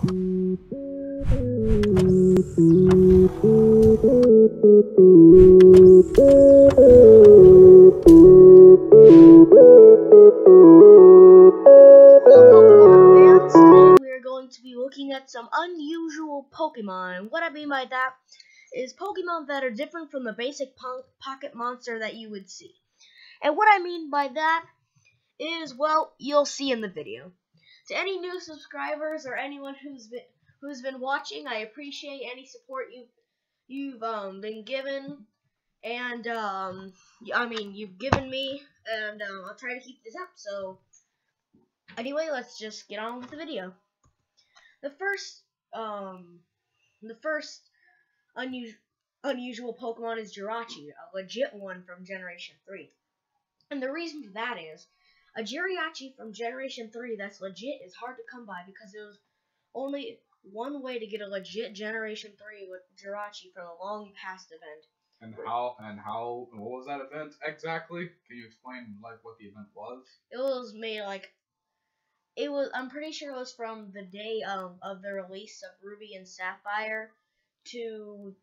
To be looking at some unusual Pokemon. What I mean by that is Pokemon that are different from the basic pocket monster that you would see. And what I mean by that is, well, you'll see in the video. To any new subscribers or anyone who's been watching, I appreciate any support you've been given, and you've given me, and I'll try to keep this up. So anyway, let's just get on with the video. The first unusual Pokemon is Jirachi, a legit one from Generation 3. And the reason for that is, a Jirachi from Generation 3 that's legit is hard to come by because there was only one way to get a legit Generation 3 with Jirachi from a long past event. And what was that event exactly? Can you explain what the event was? It was made I'm pretty sure it was from the day of the release of Ruby and Sapphire to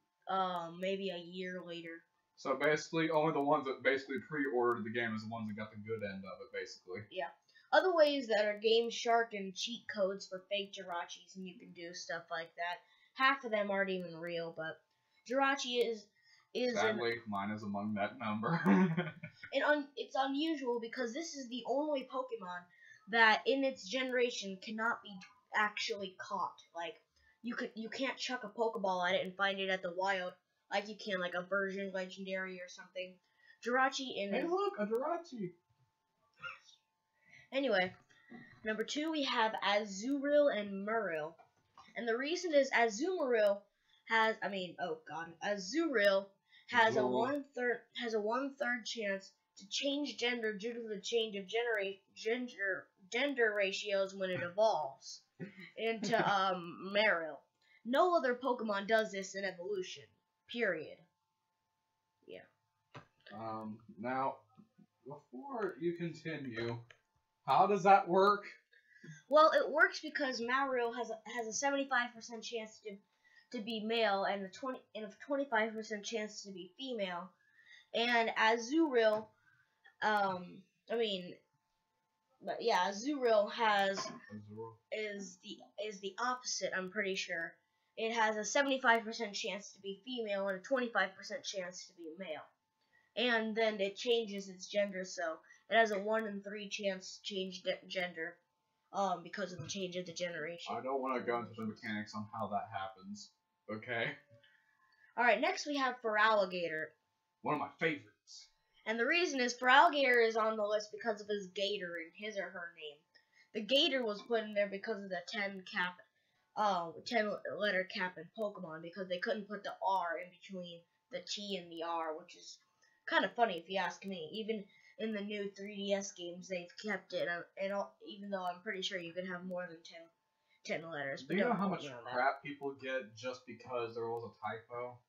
maybe a year later. So basically, only the ones that basically pre-ordered the game is the ones that got the good end of it, basically. Yeah. Other ways that are Game Shark and cheat codes for fake Jirachis, and you can do stuff like that. Half of them aren't even real, but Jirachi is sadly, mine is among that number. And it's unusual because this is the only Pokemon that in its generation cannot be actually caught. Like you can't chuck a Pokeball at it and find it at the wild like you can like a version legendary or something. Jirachi in Hey look, a Jirachi. Anyway, number 2 we have Azumarill and Muril. And the reason is Azumarill has a 1/3 chance to change gender due to the change of gender ratios when it evolves into Marill. No other Pokemon does this in evolution. Period. Yeah. Now, before you continue, how does that work? Well, it works because Marill has a 75% chance to be male and a 25% chance to be female, and Azumarill, Azumarill is the opposite. I'm pretty sure it has a 75% chance to be female and a 25% chance to be male, and then it changes its gender, so it has a 1 in 3 chance to change gender. Because of the change of the generation. I don't want to go into the mechanics on how that happens. Okay. Alright, next we have Feraligatr. One of my favorites. And the reason is Feraligatr is on the list because of his gator in his or her name. The gator was put in there because of the 10 letter cap in Pokemon, because they couldn't put the R in between the T and the R, which is kind of funny if you ask me. Even in the new 3DS games, they've kept it, and even though I'm pretty sure you can have more than 10 letters. But do you know how much crap people get just because there was a typo?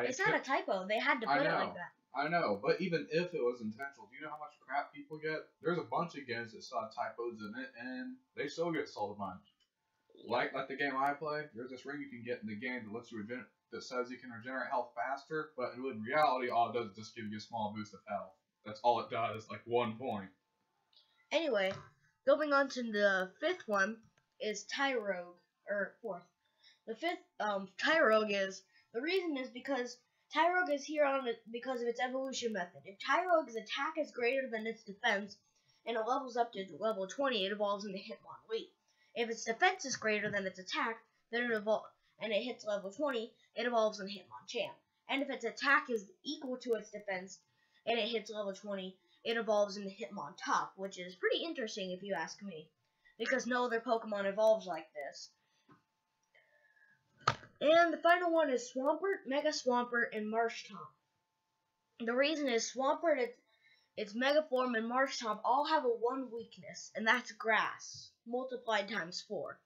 It's not a typo. They had to put it like that. I know, but even if it was intentional, do you know how much crap people get? There's a bunch of games that saw typos in it, and they still get sold a bunch. Yeah. Like the game I play, there's this ring you can get in the game that lets you that says you can regenerate health faster, but in reality, all it does is just give you a small boost of health. That's all it does, like 1 point. Anyway, going on to the 5th one is Tyrogue, or 4th. The 5th Tyrogue is, the reason is because Tyrogue is here because of its evolution method. If Tyrogue's attack is greater than its defense, and it levels up to level 20, it evolves into Hitmonlee. If its defense is greater than its attack, then and it hits level 20, it evolves into Hitmonchan. And if its attack is equal to its defense, and it hits level 20, it evolves into Hitmontop, which is pretty interesting if you ask me, because no other Pokemon evolves like this. And the final one is Swampert, Mega Swampert, and Marshtomp. The reason is Swampert, its Mega Form, and Marshtomp all have a 1 weakness, and that's Grass, multiplied times 4.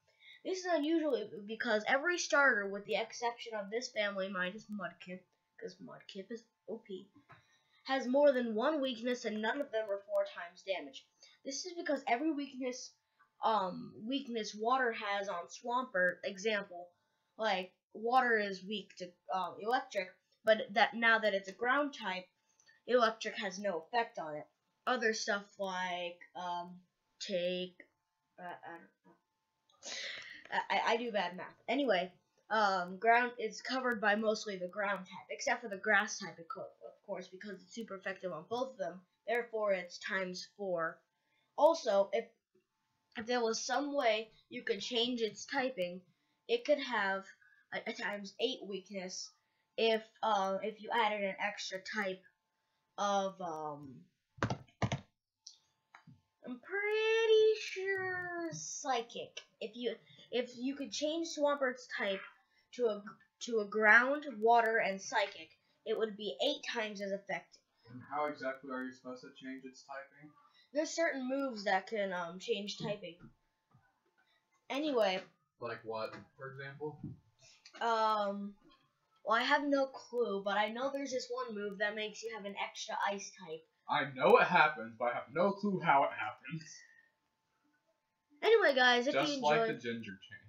This is unusual because every starter, with the exception of this family minus Mudkip, because Mudkip is OP, has more than 1 weakness and none of them are 4 times damage. This is because every weakness weakness water has on Swampert. Example, like water is weak to electric, but now that it's a ground type, electric has no effect on it. Other stuff like take I do bad math. Anyway, ground is covered by mostly the ground type, except for the grass type, of course, because it's super effective on both of them. Therefore, it's ×4. Also, if there was some way you could change its typing, it could have a ×8 weakness if you added an extra type of I'm pretty sure psychic. If you could change Swampert's type to a ground, water, and psychic, it would be 8 times as effective. And how exactly are you supposed to change its typing? There's certain moves that can change typing. Anyway. Like what, for example? Well, I have no clue, but I know there's this one move that makes you have an extra ice type. I know it happens, but I have no clue how it happens. Anyway, guys, if Just you enjoyed, like the ginger chain.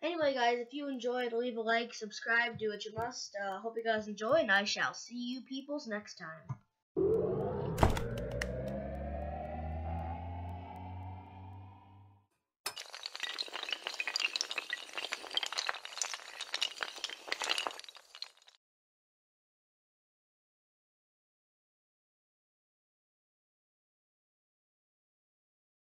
Anyway, guys, if you enjoyed, leave a like, subscribe, do what you must. Hope you guys enjoy, and I shall see you peoples next time.